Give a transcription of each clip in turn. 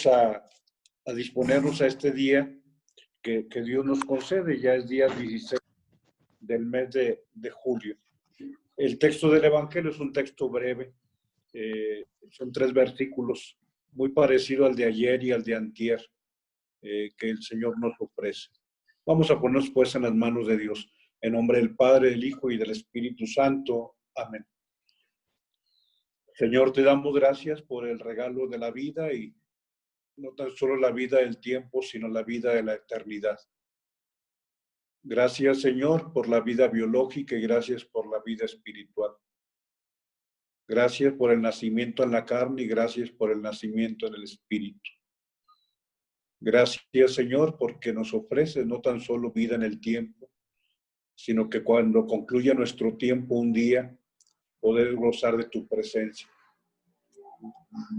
a disponernos a este día que Dios nos concede. Ya es día 16 del mes de julio. El texto del Evangelio es un texto breve, son 3 versículos, muy parecido al de ayer y al de antier, que el Señor nos ofrece. Vamos a ponernos pues en las manos de Dios, en nombre del Padre, del Hijo y del Espíritu Santo. Amén. Señor, te damos gracias por el regalo de la vida, y no tan solo la vida del tiempo, sino la vida de la eternidad. Gracias, Señor, por la vida biológica y gracias por la vida espiritual. Gracias por el nacimiento en la carne y gracias por el nacimiento en el espíritu. Gracias, Señor, porque nos ofreces no tan solo vida en el tiempo, sino que cuando concluya nuestro tiempo un día, poder gozar de tu presencia.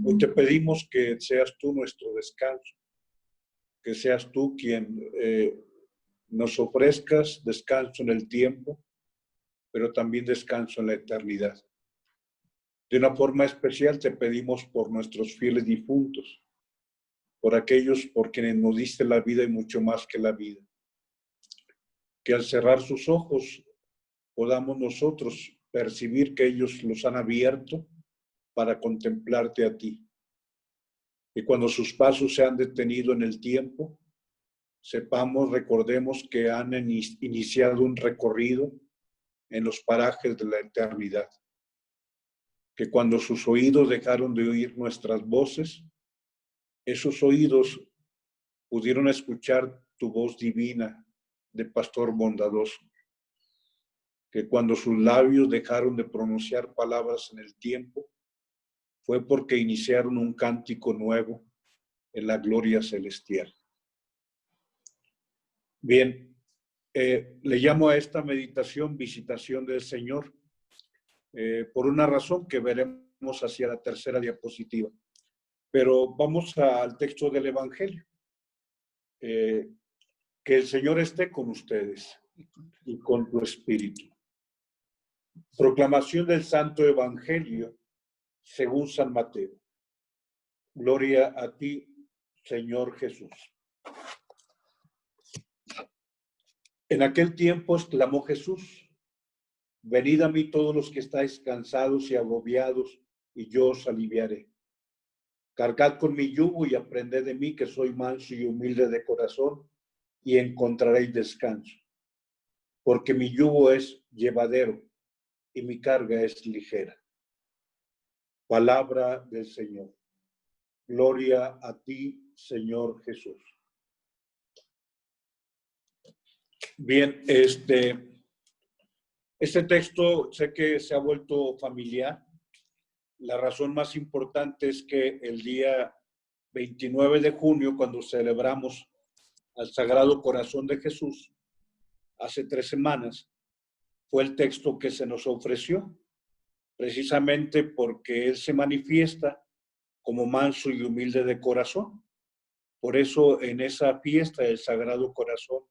Hoy te pedimos que seas tú nuestro descanso, que seas tú quien nos ofrezcas descanso en el tiempo, pero también descanso en la eternidad. De una forma especial te pedimos por nuestros fieles difuntos, por aquellos por quienes nos diste la vida y mucho más que la vida. Que al cerrar sus ojos podamos nosotros percibir que ellos los han abierto para contemplarte a ti. Y cuando sus pasos se han detenido en el tiempo, recordemos que han iniciado un recorrido en los parajes de la eternidad. Que cuando sus oídos dejaron de oír nuestras voces, esos oídos pudieron escuchar tu voz divina de pastor bondadoso. Que cuando sus labios dejaron de pronunciar palabras en el tiempo, fue porque iniciaron un cántico nuevo en la gloria celestial. Bien, le llamo a esta meditación Visitación del Señor, por una razón que veremos hacia la tercera diapositiva. Pero vamos al texto del Evangelio. Que el Señor esté con ustedes y con tu espíritu. Proclamación del Santo Evangelio según San Mateo. Gloria a ti, Señor Jesús. En aquel tiempo exclamó Jesús: venid a mí todos los que estáis cansados y agobiados, y yo os aliviaré. Cargad con mi yugo y aprended de mí, que soy manso y humilde de corazón, y encontraréis descanso. Porque mi yugo es llevadero y mi carga es ligera. Palabra del Señor. Gloria a ti, Señor Jesús. Bien, este texto sé que se ha vuelto familiar. La razón más importante es que el día 29 de junio, cuando celebramos al Sagrado Corazón de Jesús, hace 3 semanas, fue el texto que se nos ofreció, precisamente porque Él se manifiesta como manso y humilde de corazón. Por eso, en esa fiesta del Sagrado Corazón,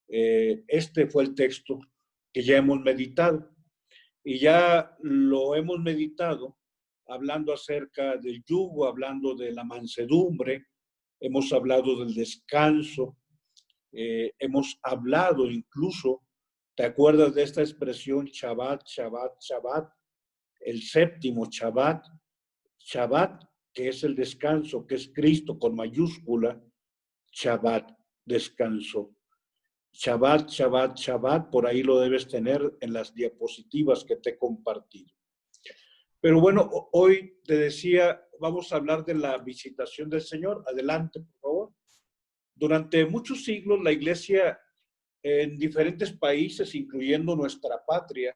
este fue el texto que ya hemos meditado. Y ya lo hemos meditado hablando acerca del yugo, hablando de la mansedumbre, hemos hablado del descanso, hemos hablado incluso, ¿te acuerdas de esta expresión Shabbat, Shabbat, Shabbat? El séptimo Shabbat, Shabbat, que es el descanso, que es Cristo con mayúscula, Shabbat, descanso. Shabbat, Shabbat, Shabbat, por ahí lo debes tener en las diapositivas que te he compartido. Pero bueno, hoy te decía, vamos a hablar de la visitación del Señor. Adelante, por favor. Durante muchos siglos, la Iglesia en diferentes países, incluyendo nuestra patria,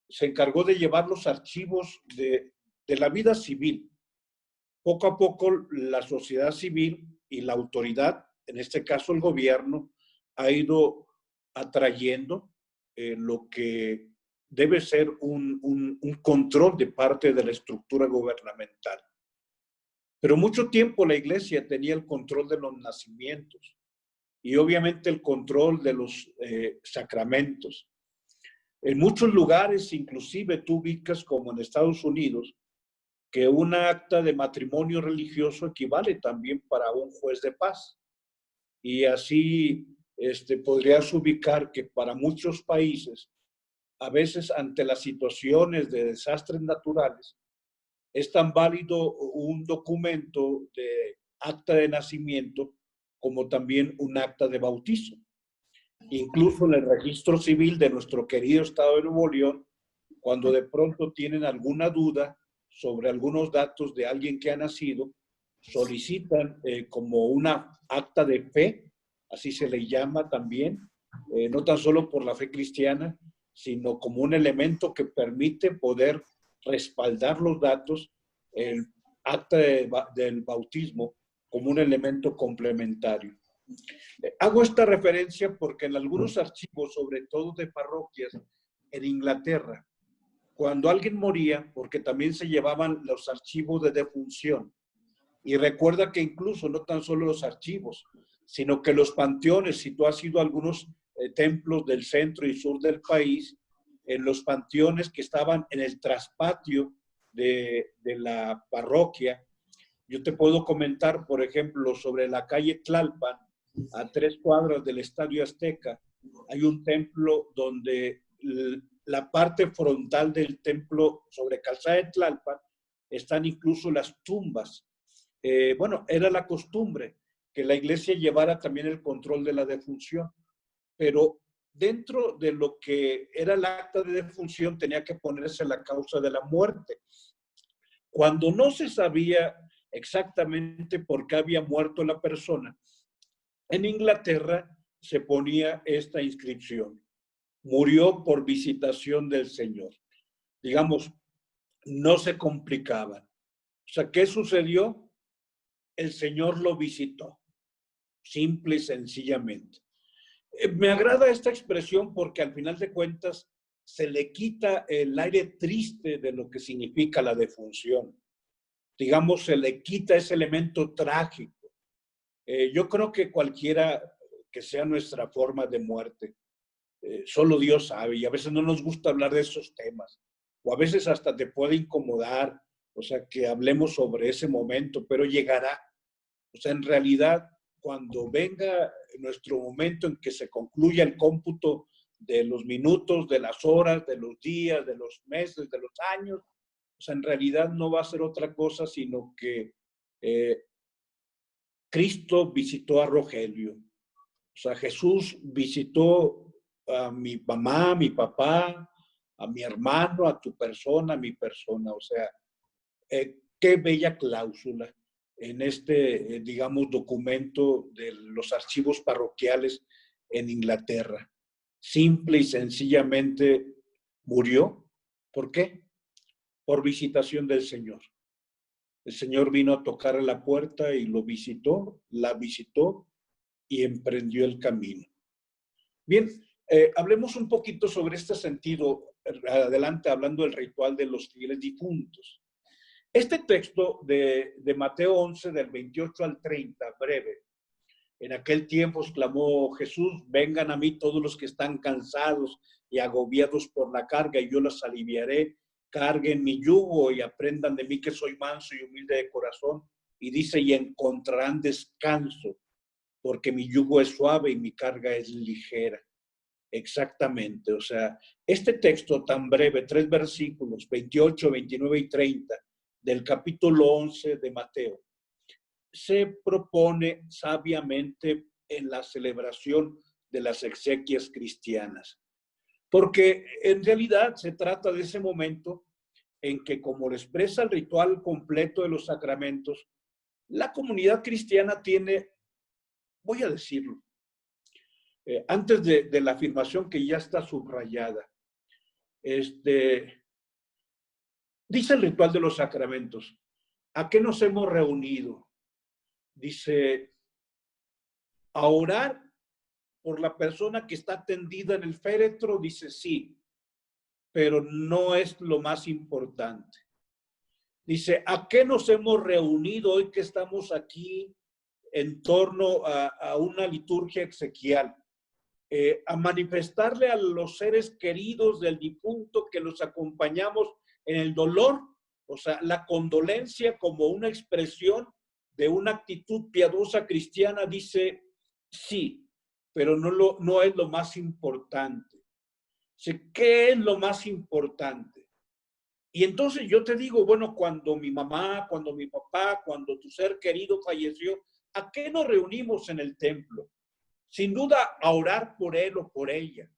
se encargó de llevar los archivos de la vida civil. Poco a poco, la sociedad civil y la autoridad, en este caso el gobierno, ha ido atrayendo lo que debe ser un control de parte de la estructura gubernamental. Pero mucho tiempo la Iglesia tenía el control de los nacimientos y obviamente el control de los sacramentos. En muchos lugares, inclusive tú ubicas como en Estados Unidos, que una acta de matrimonio religioso equivale también para un juez de paz. Y así podrías ubicar que para muchos países, a veces ante las situaciones de desastres naturales, es tan válido un documento de acta de nacimiento como también un acta de bautizo. Incluso en el registro civil de nuestro querido estado de Nuevo León, cuando de pronto tienen alguna duda sobre algunos datos de alguien que ha nacido, solicitan como una acta de fe, así se le llama también, no tan solo por la fe cristiana, sino como un elemento que permite poder respaldar los datos, el acta del bautismo como un elemento complementario. Hago esta referencia porque en algunos archivos, sobre todo de parroquias en Inglaterra, cuando alguien moría, porque también se llevaban los archivos de defunción, y recuerda que incluso no tan solo los archivos, sino que los panteones, si tú has ido a algunos templos del centro y sur del país, en los panteones que estaban en el traspatio de la parroquia, yo te puedo comentar, por ejemplo, sobre la calle Tlalpan, a 3 cuadras del Estadio Azteca, hay un templo donde la parte frontal del templo, sobre calzada de Tlalpan, están incluso las tumbas. Bueno, era la costumbre que la iglesia llevara también el control de la defunción, pero dentro de lo que era el acta de defunción tenía que ponerse la causa de la muerte. Cuando no se sabía exactamente por qué había muerto la persona, en Inglaterra se ponía esta inscripción: murió por visitación del Señor. Digamos, no se complicaba. O sea, ¿qué sucedió? El Señor lo visitó, simple y sencillamente. Me agrada esta expresión porque al final de cuentas se le quita el aire triste de lo que significa la defunción. Digamos, se le quita ese elemento trágico. Yo creo que cualquiera que sea nuestra forma de muerte, solo Dios sabe, y a veces no nos gusta hablar de esos temas, o a veces hasta te puede incomodar, o sea, que hablemos sobre ese momento, pero llegará. O sea, en realidad, cuando venga nuestro momento en que se concluya el cómputo de los minutos, de las horas, de los días, de los meses, de los años, o sea, en realidad no va a ser otra cosa, sino que Cristo visitó a Rogelio. O sea, Jesús visitó a mi mamá, a mi papá, a mi hermano, a tu persona, a mi persona. O sea, qué bella cláusula en este, digamos, documento de los archivos parroquiales en Inglaterra. Simple y sencillamente murió. ¿Por qué? Por visitación del Señor. El Señor vino a tocar a la puerta y lo visitó, la visitó y emprendió el camino. Bien, hablemos un poquito sobre este sentido, adelante hablando del ritual de los fieles difuntos. Este texto de Mateo 11, del 28 al 30, breve. En aquel tiempo exclamó Jesús: vengan a mí todos los que están cansados y agobiados por la carga, y yo los aliviaré. Carguen mi yugo y aprendan de mí, que soy manso y humilde de corazón. Y dice, y encontrarán descanso, porque mi yugo es suave y mi carga es ligera. Exactamente, o sea, este texto tan breve, 3 versículos, 28, 29 y 30, del capítulo 11 de Mateo, se propone sabiamente en la celebración de las exequias cristianas. Porque en realidad se trata de ese momento en que, como lo expresa el ritual completo de los sacramentos, la comunidad cristiana tiene, voy a decirlo, antes de la afirmación que ya está subrayada, dice el ritual de los sacramentos, ¿a qué nos hemos reunido? Dice, a orar por la persona que está tendida en el féretro. Dice, sí, pero no es lo más importante. Dice, ¿a qué nos hemos reunido hoy que estamos aquí en torno a una liturgia exequial? A manifestarle a los seres queridos del difunto que los acompañamos en el dolor O sea, la condolencia como una expresión de una actitud piadosa cristiana dice sí, pero no es lo más importante. ¿Qué es lo más importante? Y entonces yo te digo, bueno, cuando mi mamá, cuando mi papá, cuando tu ser querido falleció, ¿a qué nos reunimos en el templo? Sin duda a orar por él o por ella.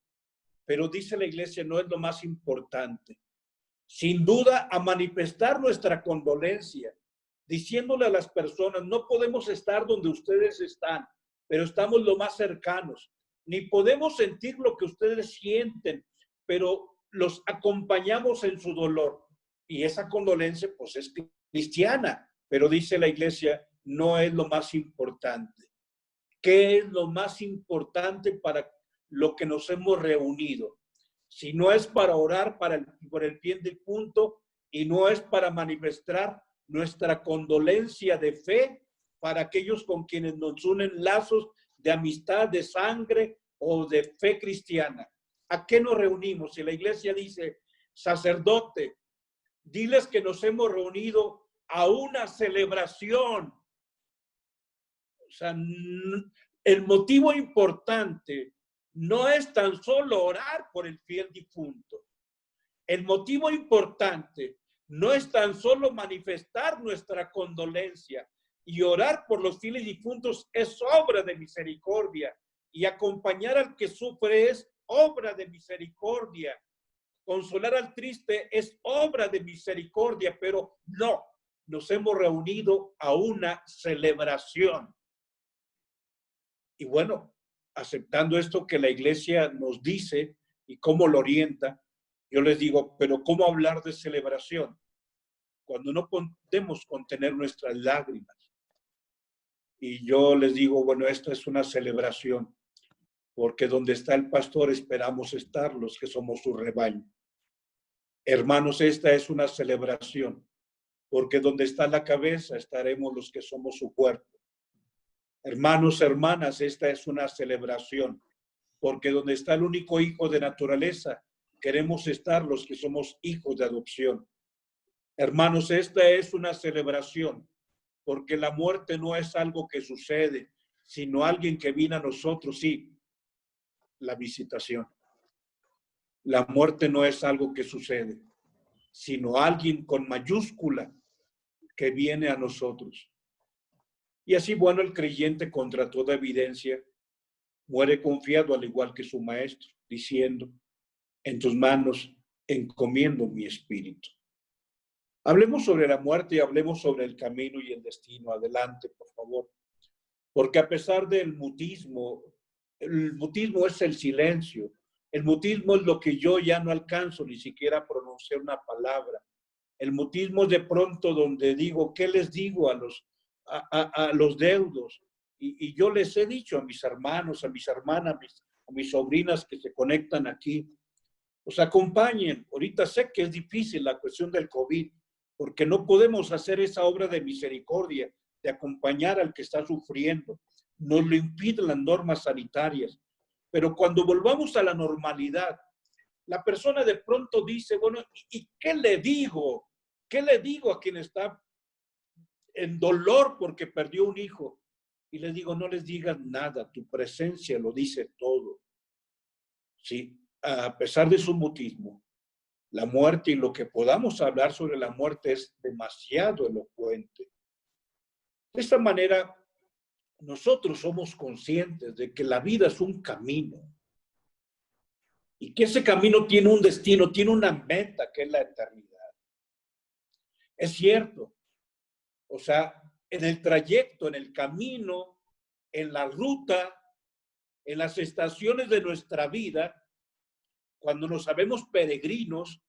Pero dice la iglesia, no es lo más importante. Sin duda a manifestar nuestra condolencia, diciéndole a las personas, no podemos estar donde ustedes están, pero estamos lo más cercanos. Ni podemos sentir lo que ustedes sienten, pero los acompañamos en su dolor. Y esa condolencia, pues, es cristiana, pero dice la iglesia, no es lo más importante. ¿Qué es lo más importante para lo que nos hemos reunido? Si no es para orar por el bien del punto y no es para manifestar nuestra condolencia de fe para aquellos con quienes nos unen lazos de amistad, de sangre o de fe cristiana. ¿A qué nos reunimos? Si la iglesia dice, sacerdote, diles que nos hemos reunido a una celebración. O sea, el motivo importante no es tan solo orar por el fiel difunto. El motivo importante no es tan solo manifestar nuestra condolencia y orar por los fieles difuntos es obra de misericordia y acompañar al que sufre es obra de misericordia. Consolar al triste es obra de misericordia, pero no, nos hemos reunido a una celebración. Y bueno, aceptando esto que la iglesia nos dice y cómo lo orienta, yo les digo, pero ¿cómo hablar de celebración? Cuando no podemos contener nuestras lágrimas. Y yo les digo, bueno, esta es una celebración, porque donde está el pastor esperamos estar los que somos su rebaño. Hermanos, esta es una celebración, porque donde está la cabeza estaremos los que somos su cuerpo. Hermanos, hermanas, esta es una celebración, porque donde está el único hijo de naturaleza, queremos estar los que somos hijos de adopción. Hermanos, esta es una celebración, porque la muerte no es algo que sucede, sino alguien que viene a nosotros, sí, la visitación. La muerte no es algo que sucede, sino alguien con mayúscula que viene a nosotros. Y así, bueno, el creyente contra toda evidencia muere confiado al igual que su maestro, diciendo, en tus manos encomiendo mi espíritu. Hablemos sobre la muerte y hablemos sobre el camino y el destino. Adelante, por favor. Porque a pesar del mutismo, el mutismo es el silencio. El mutismo es lo que yo ya no alcanzo ni siquiera a pronunciar una palabra. El mutismo es de pronto donde digo, ¿qué les digo a los deudos? Y yo les he dicho a mis hermanos, a mis hermanas, a mis sobrinas que se conectan aquí, os acompañen. Ahorita sé que es difícil la cuestión del COVID, porque no podemos hacer esa obra de misericordia, de acompañar al que está sufriendo. Nos lo impiden las normas sanitarias. Pero cuando volvamos a la normalidad, la persona de pronto dice, bueno, ¿y qué le digo? ¿Qué le digo a quien está en dolor porque perdió un hijo? Y le digo, no les digas nada, tu presencia lo dice todo. Sí, a pesar de su mutismo, la muerte y lo que podamos hablar sobre la muerte es demasiado elocuente. De esta manera, nosotros somos conscientes de que la vida es un camino y que ese camino tiene un destino, tiene una meta que es la eternidad. Es cierto, o sea, en el trayecto, en el camino, en la ruta, en las estaciones de nuestra vida, cuando nos sabemos peregrinos,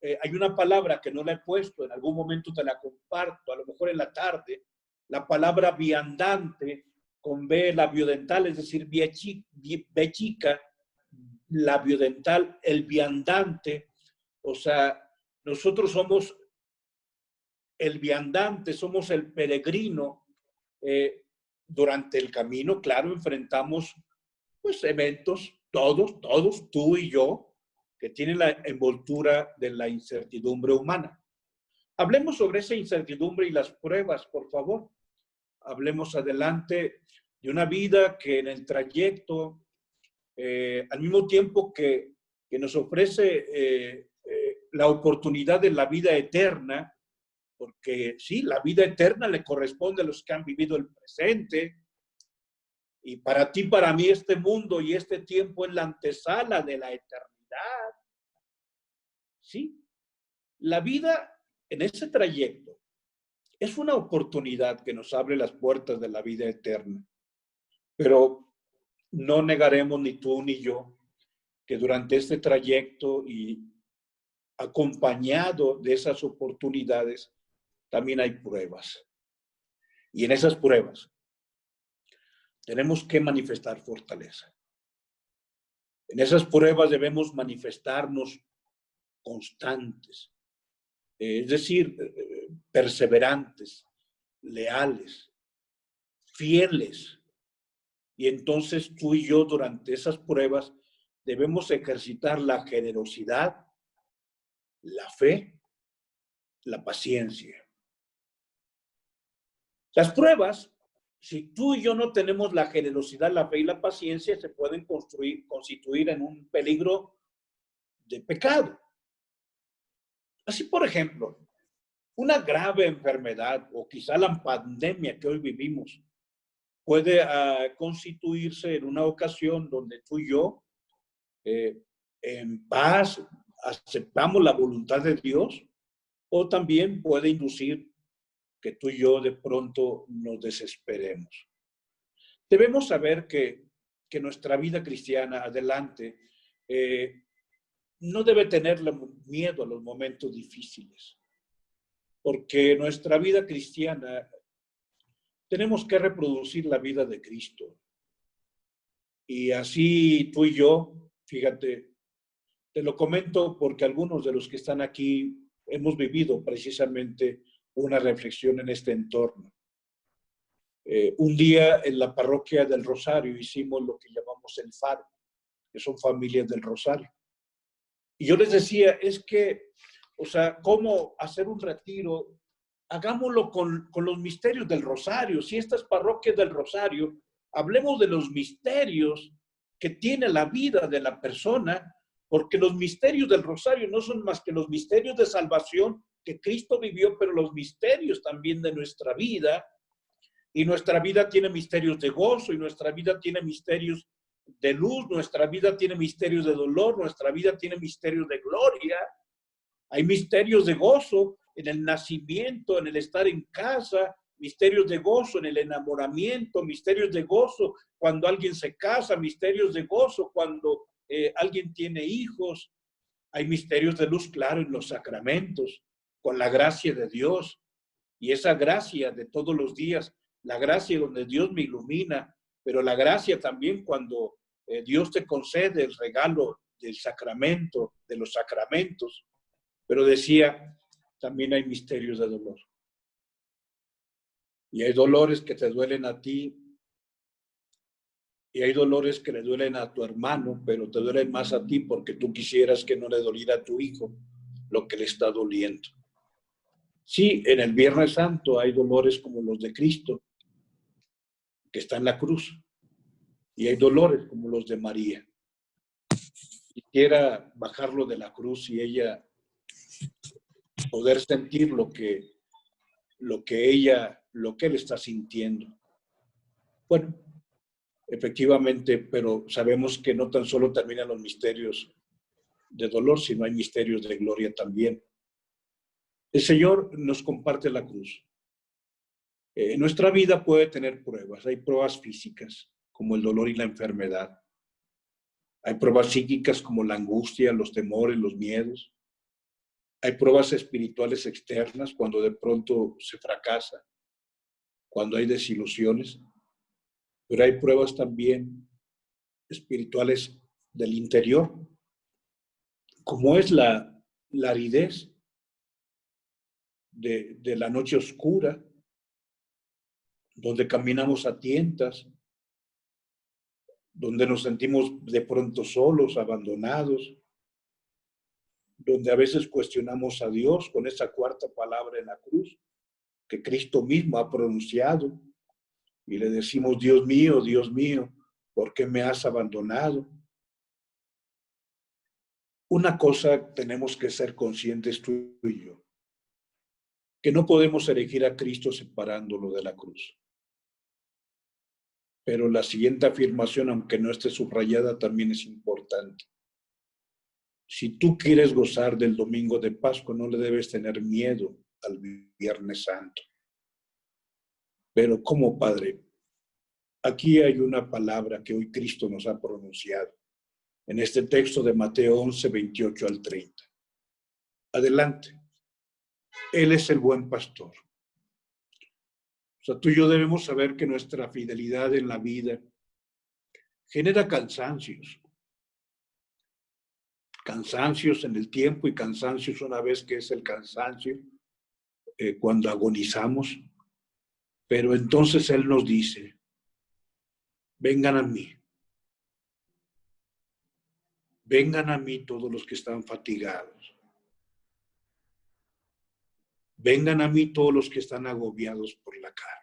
hay una palabra que no la he puesto, en algún momento te la comparto, a lo mejor en la tarde, la palabra viandante, con B labiodental, es decir, B chica, labiodental, el viandante, o sea, nosotros somos el viandante, somos el peregrino. Durante el camino, claro, enfrentamos pues eventos, todos, tú y yo, que tienen la envoltura de la incertidumbre humana. Hablemos sobre esa incertidumbre y las pruebas, por favor. Hablemos adelante de una vida que en el trayecto, al mismo tiempo que nos ofrece la oportunidad de la vida eterna, porque sí, la vida eterna le corresponde a los que han vivido el presente, y para ti, para mí, este mundo y este tiempo es la antesala de la eternidad. Sí, la vida en ese trayecto es una oportunidad que nos abre las puertas de la vida eterna. Pero no negaremos ni tú ni yo que durante este trayecto y acompañado de esas oportunidades, también hay pruebas. Y en esas pruebas tenemos que manifestar fortaleza. En esas pruebas debemos manifestarnos constantes, es decir, perseverantes, leales, fieles. Y entonces tú y yo durante esas pruebas debemos ejercitar la generosidad, la fe, la paciencia. Las pruebas, si tú y yo no tenemos la generosidad, la fe y la paciencia, se pueden constituir en un peligro de pecado. Así, por ejemplo, una grave enfermedad o quizá la pandemia que hoy vivimos puede constituirse en una ocasión donde tú y yo, en paz, aceptamos la voluntad de Dios, o también puede inducir que tú y yo de pronto nos desesperemos. Debemos saber que nuestra vida cristiana adelante no debe tenerle miedo a los momentos difíciles, porque nuestra vida cristiana tenemos que reproducir la vida de Cristo. Y así tú y yo, fíjate, te lo comento porque algunos de los que están aquí hemos vivido precisamente una reflexión en este entorno. Un día en la parroquia del Rosario hicimos lo que llamamos el Faro, que son familias del Rosario. Y yo les decía, es que, o sea, ¿cómo hacer un retiro? Hagámoslo con los misterios del Rosario. Si estas parroquias del Rosario, hablemos de los misterios que tiene la vida de la persona, porque los misterios del Rosario no son más que los misterios de salvación que Cristo vivió, pero los misterios también de nuestra vida. Y nuestra vida tiene misterios de gozo, y nuestra vida tiene misterios de luz, nuestra vida tiene misterios de dolor, nuestra vida tiene misterios de gloria. Hay misterios de gozo en el nacimiento, en el estar en casa, misterios de gozo en el enamoramiento, misterios de gozo cuando alguien se casa, misterios de gozo cuando alguien tiene hijos. Hay misterios de luz, claro, en los sacramentos, con la gracia de Dios. Y esa gracia de todos los días, la gracia donde Dios me ilumina, pero la gracia también cuando Dios te concede el regalo del sacramento, de los sacramentos. Pero decía, también hay misterios de dolor. Y hay dolores que te duelen a ti, y hay dolores que le duelen a tu hermano, pero te duelen más a ti porque tú quisieras que no le doliera a tu hijo lo que le está doliendo. Sí, en el Viernes Santo hay dolores como los de Cristo, que está en la cruz, y hay dolores como los de María. Quisiera bajarlo de la cruz y ella poder sentir lo que él está sintiendo. Bueno, efectivamente, pero sabemos que no tan solo terminan los misterios de dolor, sino hay misterios de gloria también. El Señor nos comparte la cruz. Nuestra vida puede tener pruebas. Hay pruebas físicas, como el dolor y la enfermedad. Hay pruebas psíquicas como la angustia, los temores, los miedos. Hay pruebas espirituales externas cuando de pronto se fracasa, cuando hay desilusiones. Pero hay pruebas también espirituales del interior, como es la aridez de la noche oscura, donde caminamos a tientas, donde nos sentimos de pronto solos, abandonados, donde a veces cuestionamos a Dios con esa cuarta palabra en la cruz que Cristo mismo ha pronunciado y le decimos, Dios mío, ¿por qué me has abandonado? Una cosa tenemos que ser conscientes tú y yo, que no podemos elegir a Cristo separándolo de la cruz. Pero la siguiente afirmación, aunque no esté subrayada, también es importante. Si tú quieres gozar del domingo de Pascua, no le debes tener miedo al Viernes Santo. Pero ¿cómo, Padre? Aquí hay una palabra que hoy Cristo nos ha pronunciado en este texto de Mateo 11, 28 al 30. Adelante. Él es el buen pastor. O sea, tú y yo debemos saber que nuestra fidelidad en la vida genera cansancios. Cansancios en el tiempo y cansancios una vez que es el cansancio cuando agonizamos. Pero entonces Él nos dice, vengan a mí. Vengan a mí todos los que están fatigados. Vengan a mí todos los que están agobiados por la carga.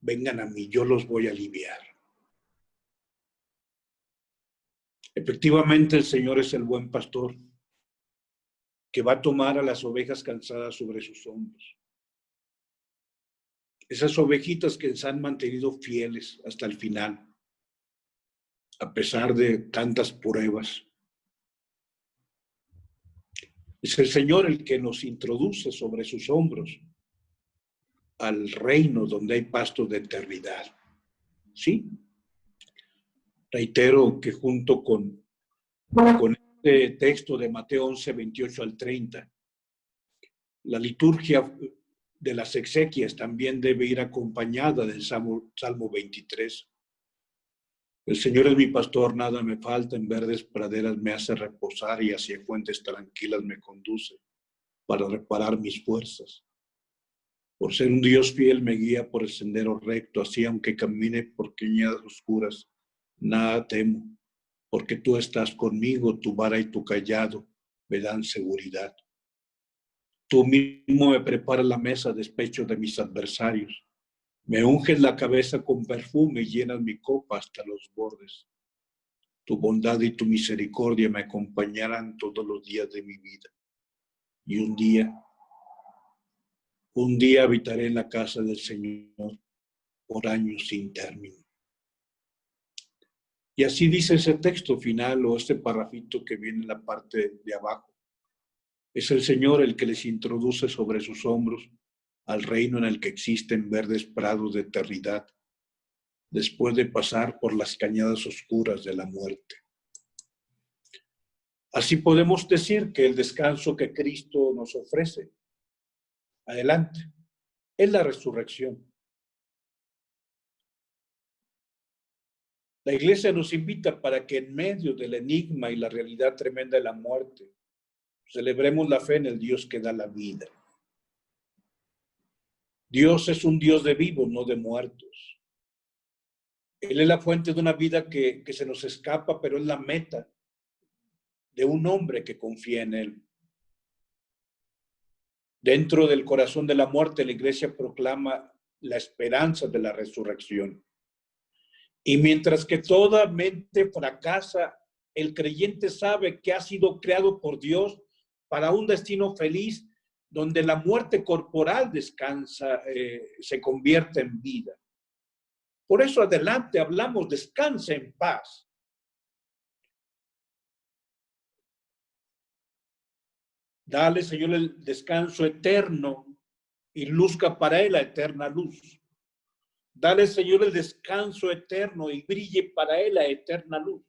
Vengan a mí, yo los voy a aliviar. Efectivamente, el Señor es el buen pastor que va a tomar a las ovejas cansadas sobre sus hombros. Esas ovejitas que se han mantenido fieles hasta el final, a pesar de tantas pruebas. Es el Señor el que nos introduce sobre sus hombros al reino donde hay pastos de eternidad. ¿Sí? Reitero que junto con este texto de Mateo 11, 28 al 30, la liturgia de las exequias también debe ir acompañada del Salmo 23. El Señor es mi pastor, nada me falta, en verdes praderas me hace reposar y hacia fuentes tranquilas me conduce para reparar mis fuerzas. Por ser un Dios fiel me guía por el sendero recto, así aunque camine por cañadas oscuras, nada temo, porque tú estás conmigo, tu vara y tu cayado me dan seguridad. Tú mismo me preparas la mesa a despecho de mis adversarios. Me unges la cabeza con perfume y llenas mi copa hasta los bordes. Tu bondad y tu misericordia me acompañarán todos los días de mi vida. Y un día habitaré en la casa del Señor por años sin término. Y así dice ese texto final o este parrafito que viene en la parte de abajo. Es el Señor el que les introduce sobre sus hombros al reino en el que existen verdes prados de eternidad, después de pasar por las cañadas oscuras de la muerte. Así podemos decir que el descanso que Cristo nos ofrece, adelante, es la resurrección. La Iglesia nos invita para que en medio del enigma y la realidad tremenda de la muerte, celebremos la fe en el Dios que da la vida. Dios es un Dios de vivos, no de muertos. Él es la fuente de una vida que se nos escapa, pero es la meta de un hombre que confía en Él. Dentro del corazón de la muerte, la Iglesia proclama la esperanza de la resurrección. Y mientras que toda mente fracasa, el creyente sabe que ha sido creado por Dios para un destino feliz, donde la muerte corporal descansa, se convierte en vida. Por eso adelante hablamos, descansa en paz. Dale, Señor, el descanso eterno y luzca para él la eterna luz. Dale, Señor, el descanso eterno y brille para él la eterna luz.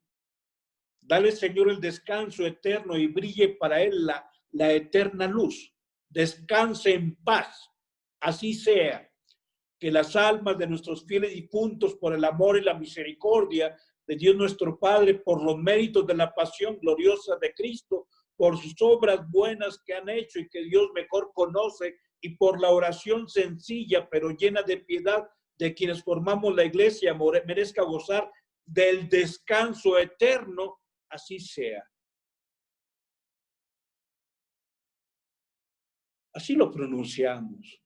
Dale, Señor, el descanso eterno y brille para él la eterna luz. Descanse en paz. Así sea. Que las almas de nuestros fieles difuntos, por el amor y la misericordia de Dios nuestro Padre, por los méritos de la pasión gloriosa de Cristo, por sus obras buenas que han hecho y que Dios mejor conoce, y por la oración sencilla pero llena de piedad de quienes formamos la iglesia, merezca gozar del descanso eterno, así sea. Así lo pronunciamos.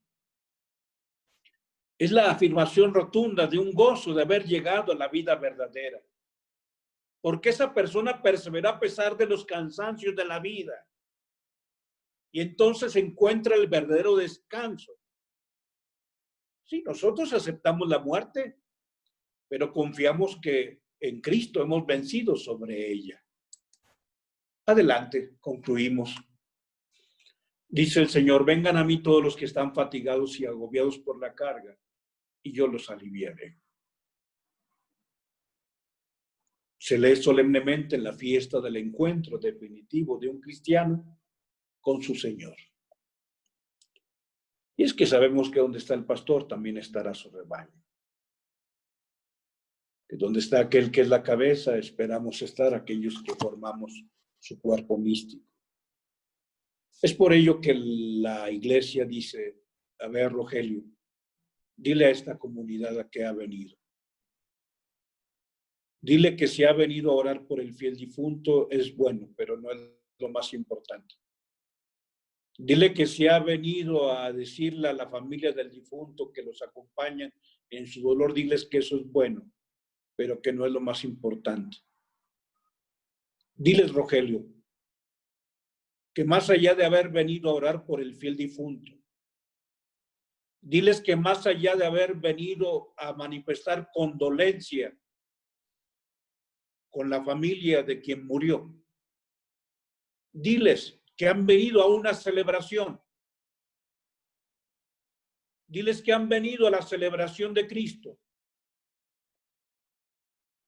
Es la afirmación rotunda de un gozo de haber llegado a la vida verdadera. Porque esa persona persevera a pesar de los cansancios de la vida. Y entonces encuentra el verdadero descanso. Sí, nosotros aceptamos la muerte, pero confiamos que en Cristo hemos vencido sobre ella. Adelante, concluimos. Dice el Señor, vengan a mí todos los que están fatigados y agobiados por la carga, y yo los aliviaré. Se lee solemnemente en la fiesta del encuentro definitivo de un cristiano con su Señor. Y es que sabemos que donde está el pastor también estará su rebaño. Que donde está aquel que es la cabeza, esperamos estar aquellos que formamos su cuerpo místico. Es por ello que la iglesia dice, a ver, Rogelio, dile a esta comunidad a qué ha venido. Dile que si ha venido a orar por el fiel difunto es bueno, pero no es lo más importante. Dile que si ha venido a decirle a la familia del difunto que los acompañan en su dolor, diles que eso es bueno, pero que no es lo más importante. Diles, Rogelio, que más allá de haber venido a orar por el fiel difunto, diles que más allá de haber venido a manifestar condolencia con la familia de quien murió, diles que han venido a una celebración. Diles que han venido a la celebración de Cristo.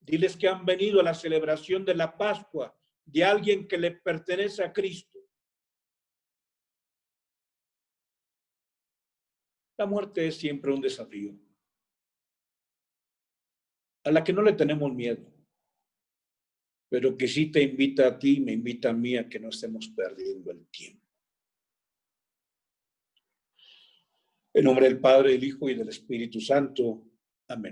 Diles que han venido a la celebración de la Pascua de alguien que le pertenece a Cristo. La muerte es siempre un desafío, a la que no le tenemos miedo, pero que sí te invita a ti, me invita a mí a que no estemos perdiendo el tiempo. En nombre del Padre, del Hijo y del Espíritu Santo.